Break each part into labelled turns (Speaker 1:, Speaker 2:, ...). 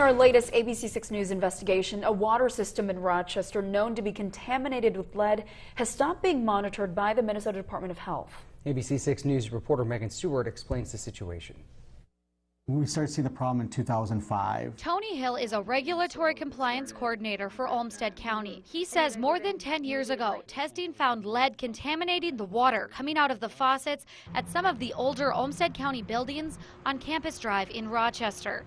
Speaker 1: Our latest ABC6 News investigation, a water system in Rochester known to be contaminated with lead has stopped being monitored by the Minnesota Department of Health.
Speaker 2: ABC6 News reporter Megan Stewart explains the situation.
Speaker 3: We started seeing the problem in 2005.
Speaker 4: Tony Hill is a regulatory compliance coordinator for Olmsted County. He says more than 10 years ago, testing found lead contaminating the water coming out of the faucets at some of the older Olmsted County buildings on Campus Drive in Rochester.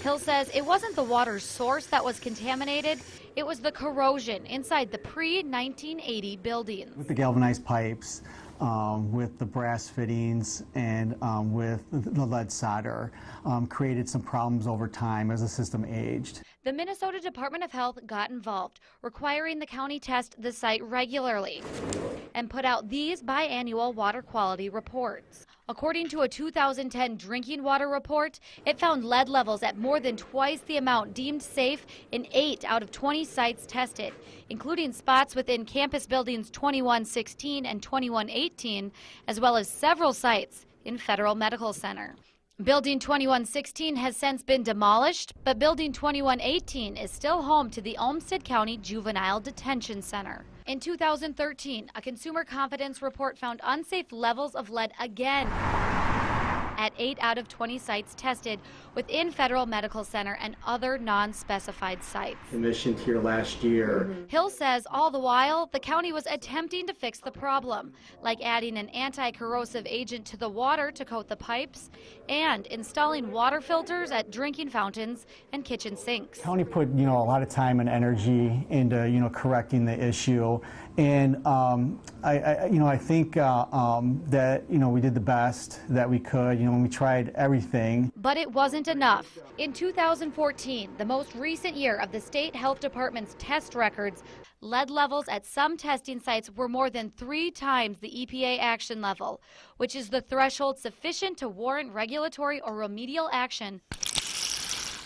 Speaker 4: Hill says it wasn't the water's source that was contaminated, it was the corrosion inside the pre-1980 buildings.
Speaker 3: With the galvanized pipes, with the brass fittings, and with the lead solder, created some problems over time as the system aged.
Speaker 4: The Minnesota Department of Health got involved, requiring the county test the site regularly and put out these biannual water quality reports. According to a 2010 drinking water report, it found lead levels at more than twice the amount deemed safe in 8 out of 20 sites tested, including spots within campus buildings 2116 and 2118, as well as several sites in Federal Medical Center. Building 2116 has since been demolished, but Building 2118 is still home to the Olmsted County Juvenile Detention Center. In 2013, a consumer confidence report found unsafe levels of lead again at 8 out of 20 sites tested within Federal Medical Center and other non-specified sites.
Speaker 5: Commissioned here last year.
Speaker 4: Hill says all the while, the county was attempting to fix the problem, like adding an anti-corrosive agent to the water to coat the pipes and installing water filters at drinking fountains and kitchen sinks.
Speaker 3: The county put, a lot of time and energy into, correcting the issue, and I think that we did the best that we could. When we tried everything.
Speaker 4: But it wasn't enough. In 2014, the most recent year of the state health department's test records, lead levels at some testing sites were more than 3 times the EPA action level, which is the threshold sufficient to warrant regulatory or remedial action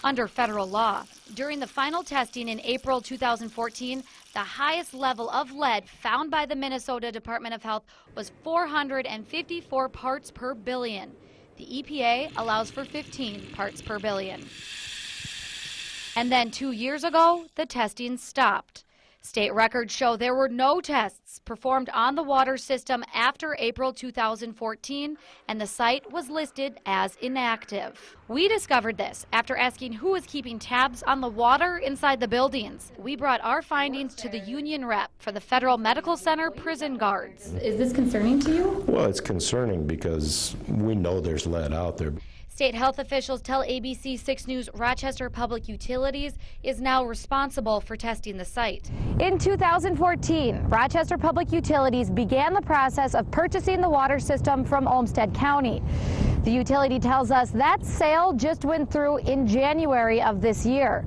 Speaker 4: under federal law. During the final testing in April 2014, the highest level of lead found by the Minnesota Department of Health was 454 parts per billion. The EPA allows for 15 parts per billion. And then 2 years ago, the testing stopped. State records show there were no tests performed on the water system after April 2014, and the site was listed as inactive. We discovered this after asking who was keeping tabs on the water inside the buildings. We brought our findings to the union rep for the Federal Medical Center prison guards.
Speaker 1: Is this concerning to you?
Speaker 6: Well, it's concerning because we know there's lead out there.
Speaker 4: State health officials tell ABC6 News Rochester Public Utilities is now responsible for testing the site. In 2014, Rochester Public Utilities began the process of purchasing the water system from Olmsted County. The utility tells us that sale just went through in January of this year.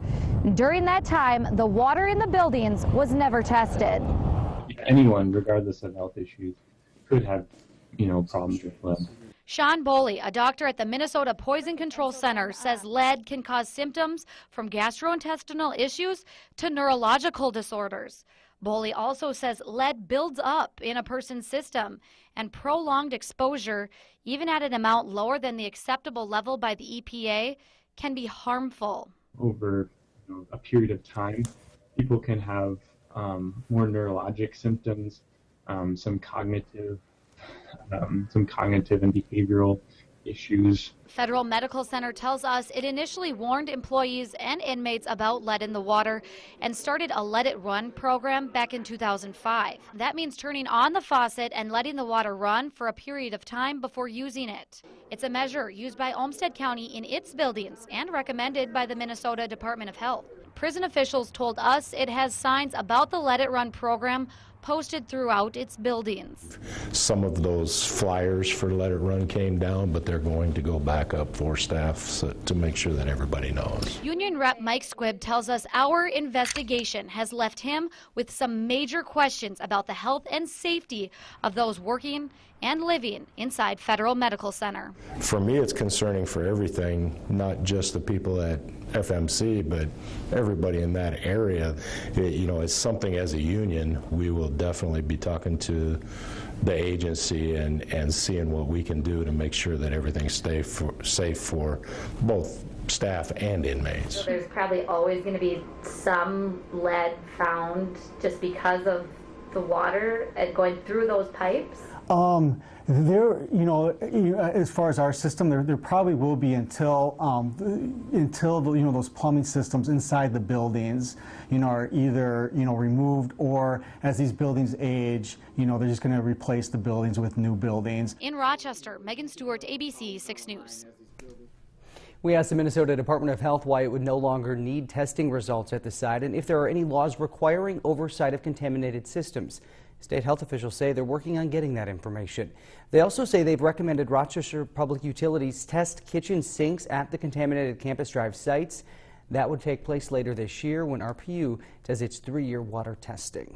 Speaker 4: During that time, the water in the buildings was never tested.
Speaker 7: Anyone, regardless of health issues, could have, problems with lead.
Speaker 4: Sean Boley, a doctor at the Minnesota Poison Control Center, says lead can cause symptoms from gastrointestinal issues to neurological disorders. Boley also says lead builds up in a person's system, and prolonged exposure, even at an amount lower than the acceptable level by the EPA, can be harmful.
Speaker 7: Over a period of time, people can have more neurologic symptoms, some cognitive and behavioral issues.
Speaker 4: Federal Medical Center tells us it initially warned employees and inmates about lead in the water and started a Let It Run program back in 2005. That means turning on the faucet and letting the water run for a period of time before using it. It's a measure used by Olmsted County in its buildings and recommended by the Minnesota Department of Health. Prison officials told us it has signs about the Let It Run program posted throughout its buildings.
Speaker 6: Some of those flyers for Let It Run came down, but they're going to go back up for staff to make sure that everybody knows.
Speaker 4: Union Rep Mike Squibb tells us our investigation has left him with some major questions about the health and safety of those working and living inside Federal Medical Center.
Speaker 6: For me, it's concerning for everything, not just the people at FMC, but everybody in that area. It's something as a union, we will definitely be talking to the agency and seeing what we can do to make sure that everything's safe for both staff and inmates.
Speaker 8: So there's probably always going to be some lead found just because of the water going through those pipes?
Speaker 3: There, as far as our system, there probably will be until those plumbing systems inside the buildings, are either removed, or as these buildings age, they're just going to replace the buildings with new buildings.
Speaker 4: In Rochester, Megan Stewart, ABC 6 News.
Speaker 2: We asked the Minnesota Department of Health why it would no longer need testing results at the site and if there are any laws requiring oversight of contaminated systems. State health officials say they're working on getting that information. They also say they've recommended Rochester Public Utilities test kitchen sinks at the contaminated Campus Drive sites. That would take place later this year when RPU does its 3-year water testing.